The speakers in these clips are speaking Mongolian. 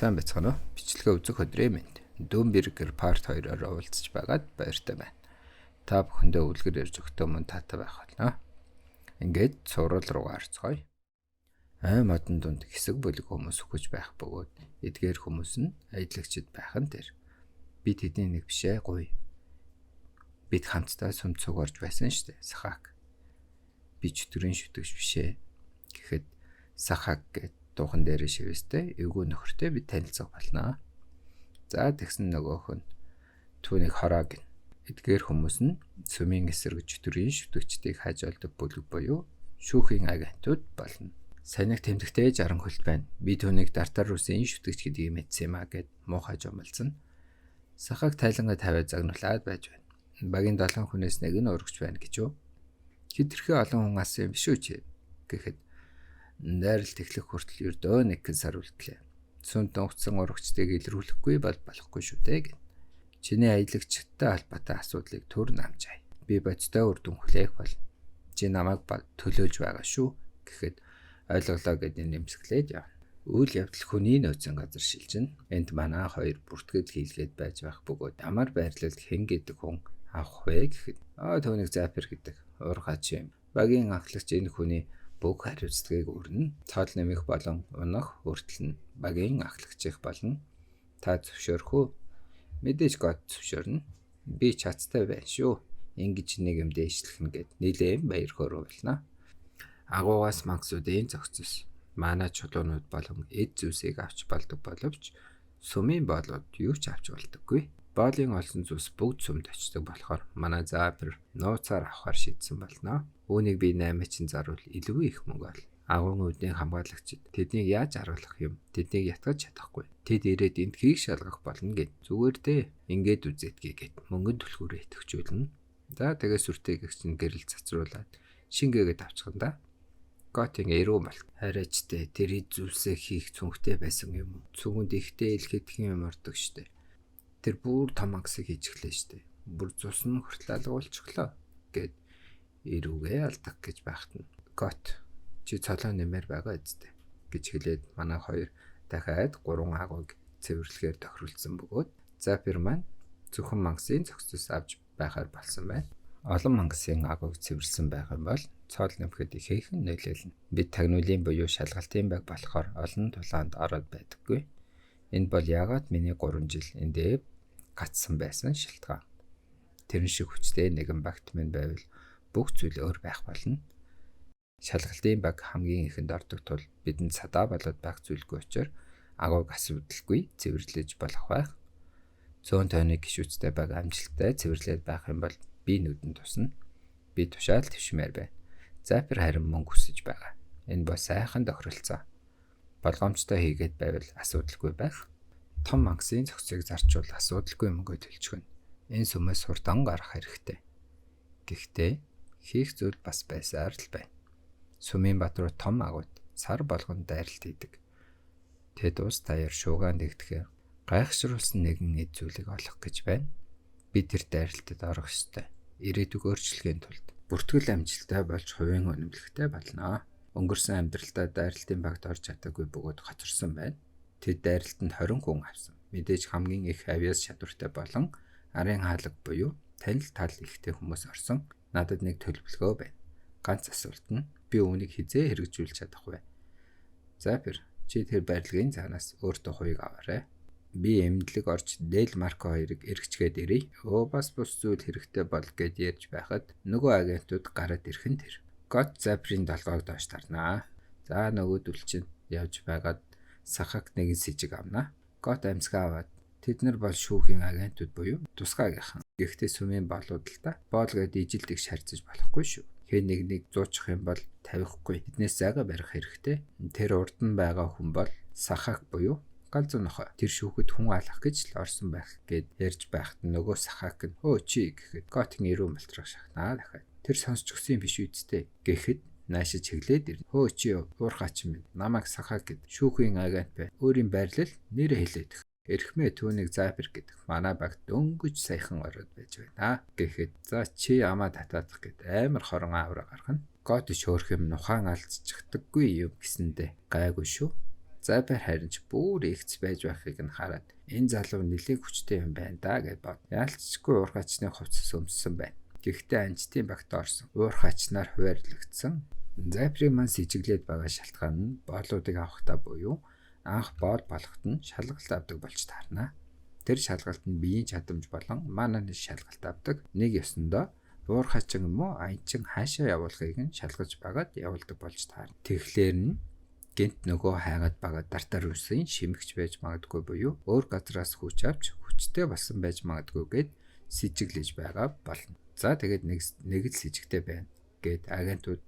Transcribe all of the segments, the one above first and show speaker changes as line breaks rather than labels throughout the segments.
Сайн байцгаана уу? Бичлэгээ үзэх өдрийн мэнд. Дүүнбергер парт 2-оор уулзч байгаад баяртай байна. Та бүхэндээ үлгэр ярьж өгтөө мөн таатай байх болно. Ингээд цуврал руу гарцгаая. Модон дунд хэсэг бүлэг хүмүүс өгч байх бөгөөд эдгээр хүмүүс нь аялагчид байх нь тэр. Би тэдний нэг бишээ гоё. Бид хамтдаа сүм цуг орж байсан штэ. Сахак. Би чөтгөрийн шүтгч бишээ. Гэхэд Сахак гэд дуухан дээр шивэстэй эвгүй нөхөртэй бид танилцах болно. За тэгсэн нөгөөх нь түүнийг хороо гин. Эдгээр хүмүүс нь сүмийн эсрэг чөтгөрийн шүтгчдийг хажуулдаг бүлэг буюу шүүхийн агентууд болно. Санийх тэмдэгтэй 60 хөлт байна. Би түүнийг Дартар Русын шүтгч гэдгийг мэдсэн юм а гэд муухай жомлсон. Сахак тайлангаа тавиад загнуулаад байж байна. Багийн 7 хүнээс нэг нь урагч байна гэж юу? Хитрхи олон хүн асан юм биш үү чи? Гэхэд найрал тэглэх хүртэл ердөө нэг сар үлдлээ. Сүнт угтсан урагчдыг илрүүлэхгүй бол болохгүй шүү дээ гэн. Чиний аялагчтай холбоотой асуудлыг төр намжаа. Би бодтой үр дүн хүлээх бол чи намайг төлөөлж байгаа шүү гэхэд ойлголоо гэдээ нэмсгэлээд яв. Үйл явдал хүний нөөцийн газар шилжин. Энд манай хоёр бүртгэл хийлгээд байж байх бөгөөд амар байрлалд хэн гэдэг хүн авах вэ гэхэд түүнийг Запер гэдэг ургач юм. Багийн анхлагч энэ хүний бүх хариуцлагыг өрнө. Цаал нэмэх болон унах хүртэл нь багийн ахлагчих болно. Та зөвшөөрөх үү? Мэдээж гот зөвшөөрнө. Би чацтай байна шүү. Ингэж нэг юм дээшлэх нь гэд нэлээд баяр хөөрүүлнэ. Агуугаас мангасуудын зохицос. Манай чулуунууд болон эд зүйлсийг авч болдог боловч сүмийн боолууд юу ч авч болдоггүй. Боолын олсон зүйлс бүгд сүмд очдог болохоор манай Запер нууцаар авахар шийдсэн болно. Үүнийг би 8-чин заруул илүү их мөнгө ол. Агуун үүдийн хамгаалагчид тэднийг яаж аргалах юм? Тэднийг ятгаж чадахгүй. Тэд ирээд энд хийг шалгах болно гэд. Зүгээр дээ. Ингээд үзээдгээ гэд мөнгөнд түлхүүрээ итгэжүүлнэ. За тэгээ сүртэй гэгч нь гэрэл цацруулаад шингээгээд авчихна да. Готын эрүү болт. Хараач тэр зүйлсээ хийх цүнхтэй байсан юм уу? Цүгэнд ихтэй илхэдхэн юм ордог штэ. Тэр бүр том агсыг хийж эхлэв штэ. Бүр цус нь хүртэл алгуулчихлоо гэд эрүүгээ алдаг гэж байхад нь Гот чи цолоо нэмэр байгаа үсттэй гэж хэлээд манай хоёр дахиад 3 агууг цэвэрлэхээр тохиролцсон бөгөөд Запер маань зөвхөн мангасын зохицос авч байхаар болсон байна. Олон мангасын агууг цэвэрлсэн байх юм бол цоол нэмэхэд ихээхэн нөлөөлнө. Бид тагнуулын буюу шалгалтын баг болохоор олон тулаанд ороод байдаггүй. Энэ бол яагаад миний 3 жил эндээ гацсан байсан шалтгаан. Тэрэн шиг хүчтэй нэгэн багт минь байвал бүх зүйл өөр байх болно. Шалгалтын баг хамгийн ихэнд ордог тул бидэнд садаа болоод байх зүйлгүй учраас агууг асуудалгүй цэвэрлэж болох байх. 100 тонны гişүцтэй баг амжилттай цэвэрлээд байх юм бол би нүдэн тусна. Би тушаал твшмээр байна. Запер харин мөнгө хүсэж байгаа. Энэ бол сайхан тохиролцоо. Болгоомжтой хийгээд байвал асуудалгүй байх. Том мангасын зохицыг зарчвал асуудалгүй мөнгө төлчихнө. Энэ сүмээс хурдан гарах хэрэгтэй. Гэхдээ хийх зүйл бас байсаар л байна. Сүмийн бадруу том агууд сар болгон дайралт хийдэг. Тэд ус таяр шуугаан дэгдэхээр гайхшруулсан нэгэн эд зүйлийг олох гэж байна. Би тэр дайралтад орох ёстой. Ирээдүг өөрчлөхийн тулд бүртгэл амжилттай болж хувийн үнэмлэхтэй болно. Өнгөрсөн амьдралдаа дайралтын багт орж чадаагүй бөгөөд хоцорсон байна. Тэд дайралтанд 20 хүн авсан. Мэдээж хамгийн их авиас чадвартай болон арын хаалга буюу танил тал ихтэй хүмүүс орсон. Надад нэг төлөвлөгөө байна. Ганц асуулт нь би үүнийг хизээ хэрэгжүүлж чадах вэ? Запер чи тэр барилгын цаанаас өөртөө хувийг аваарай. Би эмнэлэг орж Дэл Марко 2-ыг эргэчгээд ирье. Бас бус зүйл хэрэгтэй бол гэд ярьж байхад нөгөө агентууд гараад ирэх нь тэр. Гот Заперийн долгоог доош тарнаа. За нөгөөдөл чинь явж байгаад Сахак нэгэн сэжиг авнаа. Гот амсгаа аваад тэд нар бол шүүхийн агентууд буюу тусгаагийнхан. Гэхдээ сүмийн боолууд л та. Боол гээд ижилдэг шарцаж болохгүй шүү. Хэн нэг зуучих юм бол тавихгүй. Тэднээс зайгаа барих хэрэгтэй. Тэр урдан байгаа хүн бол Сахак буюу галзуу нохой. Тэр шүүхэд хүн алах гэж л орсон байх гэд ярьж байхад нөгөө Сахак нь өө чи гэхэд Готын эрүү малтрах шахнаа дахиад. Тэр сонсч өгсөн биш үсттэй гэхэд наашиж чиглээд ирнэ. Хөө чи уурхаач минь намайг Сахак гэд шүүхийн агент бай. Өөрийн байрлал нэрээ хэлээд. Эрхмээ түүнийг Запер гэдэг манай багт дөнгөж саяхан ороод байж байна гэхэд за чи ямаа татаадах гэд амар хорон аавра гаргана. Гот шөөрх юм нухаан алдчихдаггүй юм гэсэндэ гайгүй шүү. Запер харин ч бүр ихц байж байхыг нь хараад энэ залуу нэлээд хүчтэй юм байна да гэж бод. Яалтчгүй уурхачны хувцас өмссөн байна. Гэхдээ анчтын багт орсон. Уурхачнаар хуваарлагдсан. Запрыг маань сэжиглээд байгаа шалтгаан нь боолуудыг авахтаа буюу анх боол болоход нь шалгалт авдаг болж таарна. Тэр шалгалт нь биеийн чадамж болон мананы шалгалт авдаг. Нэг ёсондоо уурхачин юм уу аянчин хаашаа явуулахыг нь шалгаж байгаад явуулдаг болж таарна. Тэгэхээр нь гэнт нөгөө хайгаад байгаа дартар үсэн шимэгч байж магадгүй буюу өөр газраас хүч авч хүчтэй болсон байж магадгүй гэд сэжиглэж байгаа болно. За тэгээд нэг л сэжигтэй байна гэд агентууд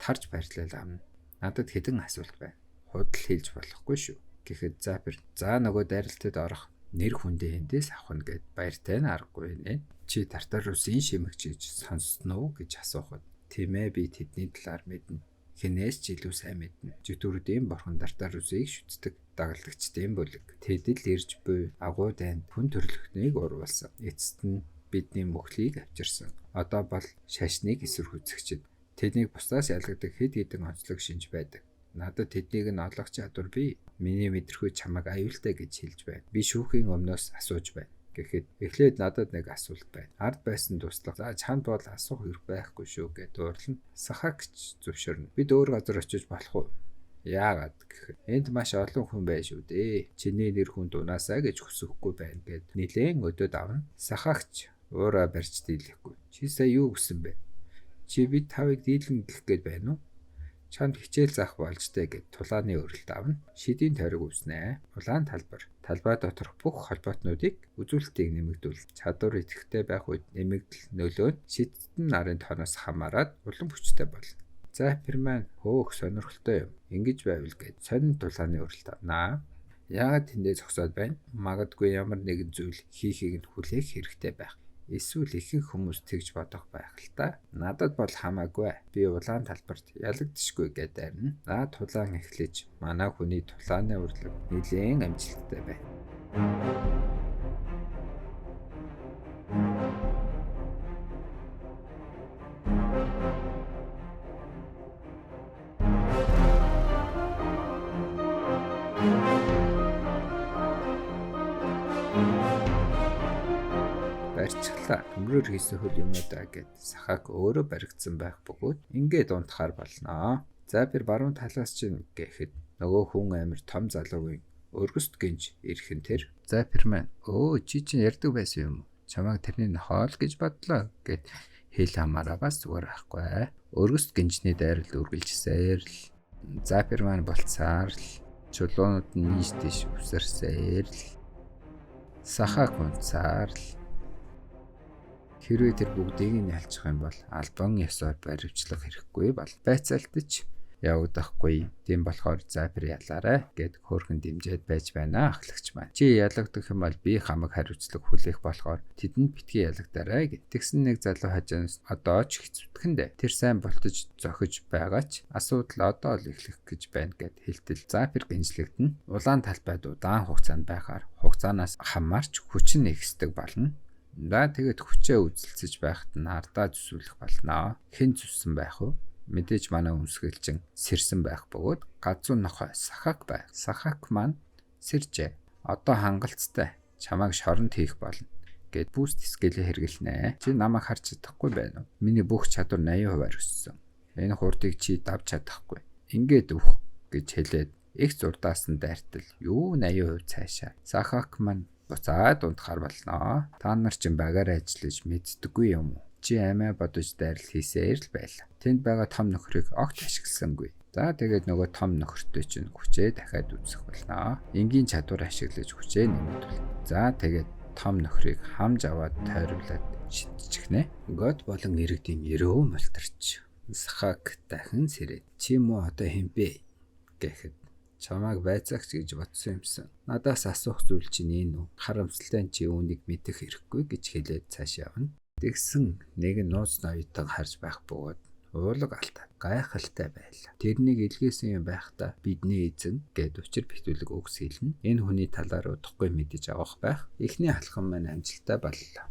тарж баярлал амна. Надад хэдэн асуулт байна. Худал хэлж болохгүй шүү. Гэхэд Запер за нөгөө дайралтад орох нэр хүндээ эндээс авах нь гэд баяртай нь аргагүй нэ. Чи тартар үсэн шимэгч гэж сонссон уу гэж асуухад тийм ээ би тэдний талаар мэднэ. Хинээс ч илүү сайн мэднэ. Зүтгүүрдийн борхон тартар үсийг шүтдэг дагалдагчдын бүлэг. Тэд л ирж буй агуу дайнд хүн төрлөختнийг урвалсан. Эцэст нь бидний мөхлийг авчирсан. Одоо бол шашныг эсвэр хүзэгчд. Тэднийг бусдаас ялгадаг хэд хэдэн онцлог шинж байдаг. Надад тэднийг нь олох чадвар бий. Миний мэдрэхүй чамайг аюултай гэж хэлж байна. Би шүүхийн өмнөөс асууж байна. Гэхэд эхлээд надад нэг асуулт байна. Ард байсан туслах. За чанд бол асуух хэрэг байхгүй шүү гэд дуурлана. Сахагч зөвшөөрнө. Бид өөр газар очиж болох уу? Яагаад гэхэд энд маш олон хүн байна шүү дээ. Чиний нэр хүн дунаасаа гэж хүсэхгүй байна гэд нилээн өдөөд авна. Сахагч уураа барьж дийлэхгүй. Чи сая юу гэсэн бэ? Чи бид тавыг дийлэн гэх гээд байна уу? Чамд хичээл заах болж дээ гэд тулааны өрөлт авна. Шидийн тойрог үснэ. Улаан талбар. Талбай доторх бүх холбоотнуудыг үзүүлэлтийг нэмэгдүүл. Чадвар идэвхтэй байх үед нэмэгдэл нөлөө нь шидтэн нарын тоноос хамаарат улам хүчтэй болно. Запер маань хөөх сонирхолтой юм. Ингэж байвал гэд сонин тулааны өрөлт авнаа. Яагаад тэндээ зогсоод байна? Магадгүй ямар нэгэн зүйл хийхийг нь хүлээх хэрэгтэй байх. Эсвэл ихэнх хүмүүс тэгж бодох байх л та. Надад бол хамаагүй. Би улаан талбарт ялагдчихгүй гэдэг дайрна. Тулаан эхлэж манай хүний тулааны урлаг нэлээд амжилттай байна. Барьцглаа. Төмрөөр хийсэн хөл юм удаа гэд сахаг өөрөө баригдсан байх бөгөөд ингээд унтахаар болноо. Запер баруун талаас чинь гэхэд нөгөө хүн амир том залуугийн өргөст гинж ирхэн тэр. Запер маань чи чинь ярддаг байсан юм уу? Чамайг тэрний хоол гэж бодлоо гэд хэл хамаараагаас зүгээр байхгүй. Өргөст гинжний дайралд үргэлжсээр л Запер маань болцаар л чулуунууд нь нийш тийш үсэрсээр л сахаг унцаар л хэрвээ тэр бүгдийг нь ялчих юм бол албан ёсоор баривчлах хэрэггүй бол байцаалтч явагдахгүй. Тийм болохоор Запер ялаарай гэд хөөрхөн дэмжиж байж байна ахлагч маань. Чи ялагдах юм бол би хамаг хариуцлага хүлээх болохоор тэдэнд битгий ялагдаарай гэд. Тэгсэн нэг залуу хажуунаас одоо ч хэцүүтгэндэ тэр сайн болтож зохиж байгаа ч асуудал одоо л эхлэх гэж байна гэд хэлтэл Запер гинжлэгдэн улаан талбайд удаан хугацаанд байхаар хугацаанаас хамаарч хүч нь ихсдэг болно. Тэгээд хүчээ үзэлцэж байхад нь ардаа зүсүүлэх болно. Хэн зүссэн байх вэ? Мэдээж манай өмсгөлчин сэрсэн байх бөгөөд газуун нохой сахаг байх. Сахаг маань сэржээ. Одоо хангалттай чамайг шоронд хийх болно гэд бүүст скелээ хэрэглэнэ. Чи намайг харж чадахгүй байна уу? Миний бүх чадвар 80% өссөн. Энэ хурдыг чи давж чадахгүй. Ингээд өөх гэж хэлээд их зурдаас нь дайртал юу 80% цаашаа. Сахаг маань буцаад унтахаар болноо. Та нар чинь багаар ажиллаж мэддэггүй юм уу? Чи амиа бодож дайрал хийсээр л байла. Тэнд байгаа том нөхрийг огт ашигласангүй. За тэгээд нөгөө том нөхөртөө чинь хүчээ дахиад үүсгэх болноо. Энгийн чадвар ашиглаж хүчээ нэмэгдүүл. За тэгээд том нөхрийг хамж аваад тойруулаад шидчихнэ. God болон иргэдийн өрөө мултарч. Сахаг дахин сэрээд чи муу одоо хэмбэ гэхэд чамайг байцаагч гэж бодсон юмсан. Надаас асуух зүйл чинь энэ үү? Харамсалтай чи үүнийг мэдэх хэрэггүй гэж хэлээд цааш явна. Тэгсэн нэг нууц ноётойг харж байх бөгөөд уулаг алдаа гайхалтай байлаа. Тэрнийг илгээсэн юм байхдаа бидний эзэн гэд учир битүүлэг үгс хэлнэ. Энэ хүний талаар удахгүй мэдэж авах байх. Эхний алхам маань амжилттай боллоо.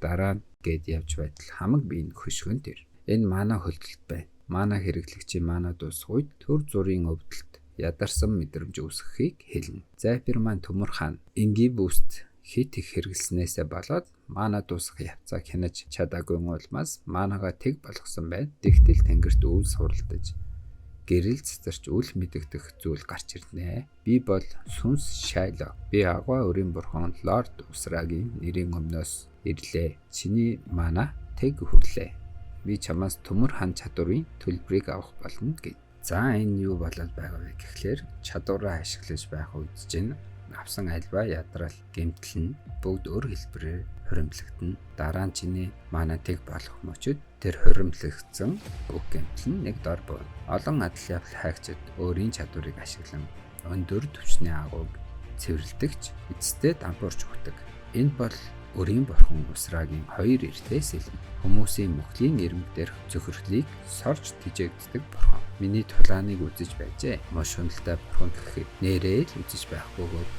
Дараа нь гэд явж байтал хамаг биеийн хөшгөн тэр. Энэ манай хөлтөлт байна. Манай хэрэглэгчийн манай дуусах үед төр зургийн өвдөлт ядарсан мэдрэмж үүсгэхийг хэлнэ. Запир маань төмөр хаана ингибуст хит их хэрэглэснээсээ болоод мана дуусах явцаа хянаж чадаагүй улмаас манагаа тэг болгосон байна. Тэгтэл тэнгэрт үл суралдаж гэрэл цэцэрч үл мэдэгдэх зүйл гарч ирнэ. Би бол сүнс Шайло. Би агва өрийн бурхан Лорд Усрагийн нэрийн өмнөөс ирлээ. Чиний мана тэг хүрлээ. Би чамаас төмөр хан чадварын төлбөрийг авах болно гэв. За энэ юу болоод байгаа вэ гэхлээр чадвараа ашиглаж байх үед чинь авсан альва ядрал гэмтэл нь бүгд өөр хэлбэрээр хуримтлагдана. Дараа нь чиний манатыг болох мөчөд тэр хуримтлагдсан бүх гэмтэл нь нэг дор бууна. Олон адал явдал хайгчид өөрийн чадварыг ашиглан өндөр түвшний агууг цэвэрлдэгч эцэстээ дампуурч өгдөг. Энэ бол өрийн бурхан Усрагийн хоёр эртээс илэн хүмүүсийн мөхлийн ирмэг дээрх зөвхөрлийг сорж тижээгддэг бурхан. Миний тулааныг үзэж байжээ. Маш хүндэлтэй бурхан гэхэд нэрээ л үзэж байхгүйгээр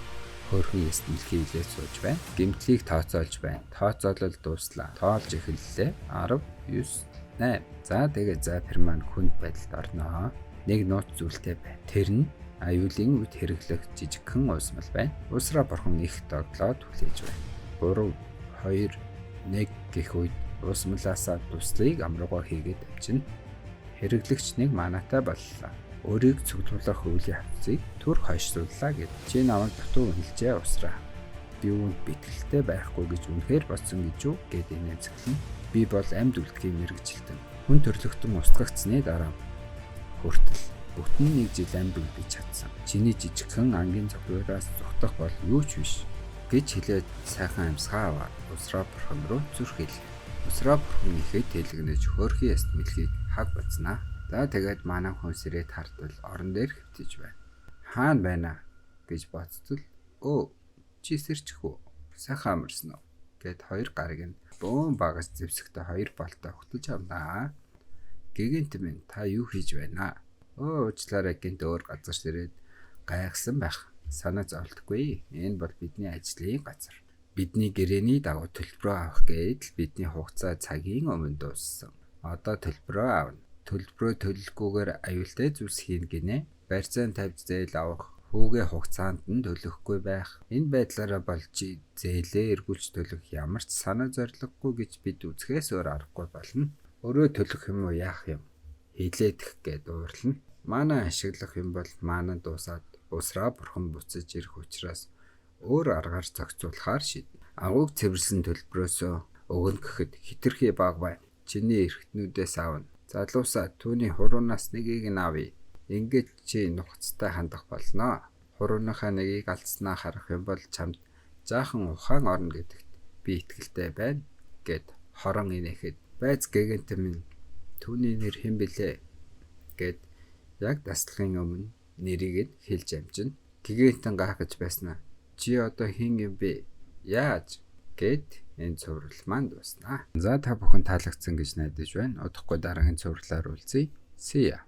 хөөрхөн эсдэлхий хилээд сууж байна. Гэмтлийг тооцоолж байна. Тооцоолол дууслаа. Тоолж эхэллээ. 10, 9, 8. За тэгээ Запир маань хүнд байдалд орноо. Нэг нууц зүйлтэй байна. Тэр нь аюулын үед хэрэглэх жижигхэн уусмал байна. Усра бурхан их доглоод хүлээж байна. 3, 2, 1 гэх үед уусмалаасаа туслыг амруугаар хийгээд амжина. Хэрэглэгч нэг манатай боллоо. Өөрийг цуглуулах үеийн хавцыг түр хойшлууллаа гэд. Чи намайг дутуу хэлжээ Усраа. Би үүнд битгэлтэй байхгүй гэж үнэхээр болсон гэж юу гэдэг нэмсэглэн. Би бол амьд үлдэхийн мэрэгжилтэн. Хүн төрлөختөн устгагдсны дараа хүртэл бүтэн нэг жил амьд үлдэж чадсан. Чиний жижигхэн ангийн цогцоороос зүхтах бол юу ч биш гэж хэлээд сайхан амьсгаа аваад Усраа бурхан руу зүрхэлээ. Усраа бурхан ихэд тэлгнэж хөөрхий яст мэлхийг хаг бацнаа. За тэгээд манай хүн сэрээд хартал орон дээр хөвтөж байна. Хаана байна гэж бодцол өө чи сэрчих үү? Сайхан амарсан уу? Гэт хоёр гарыг нь бөөн багас зэвсэгтэй хоёр болтой хөтөж авнаа. Гэгэнт минь та юу хийж байна? Уучлаарай гэнт өөр газар сэрээд гайхсан байх. Санаа зовлтгүй. Энэ бол бидний ажлын газар. Бидний гэрээний дагуу төлбөрөө авах гээд бидний хугацаа цагийн өмнө дууссан. Одоо төлбөрөө авна. Төлбөрөө төлөхгүйгээр аюултай зүйлс хийн гинэ. Барьцаан тавьж зээл авах хүүгээ хугацаанд нь төлөхгүй байх. Энэ байдлаараа болж зээлээ эргүүлж төлөх ямар ч санаа зориггүй гэж бид үзэхээс өөр аргагүй болно. Өөрөө төлөх юм уу яах юм? Хилээдэх гээд уурлана. Манай ашиглах юм бол маана дуусаад Усраа бурхан буцаж ирэх учраас өөр аргаар зохицуулахаар шийднэ. Агууг цэвэрлсэн төлбөрөөсөө өгнө гэхэд хитрхи баг байна. Чиний эрхтнүүдээс авна. Залуусаа түүний хуруунаас нэгийг нь авъя. Ингээд чи нухацтай хандах болно. Хурууныхаа нэгийг алдснаа харах юм бол чамд жаахан ухаан орно гэдэгт би итгэлтэй байна гэд хорон инээхэд байц гэгэнт минь түүний нэр хэн бэлээ гэд яг даслагын өмнө нэрийг нь хэлж амжина. Гэгэнтэн гайхаж байснаа чи одоо хэн юм бэ? Яаж гэд энэ цуврал маань дуснаа. За та бүхэн таалагдсан гэж найдаж байна. Удахгүй дараагийн цувралаар уулзъя. See ya.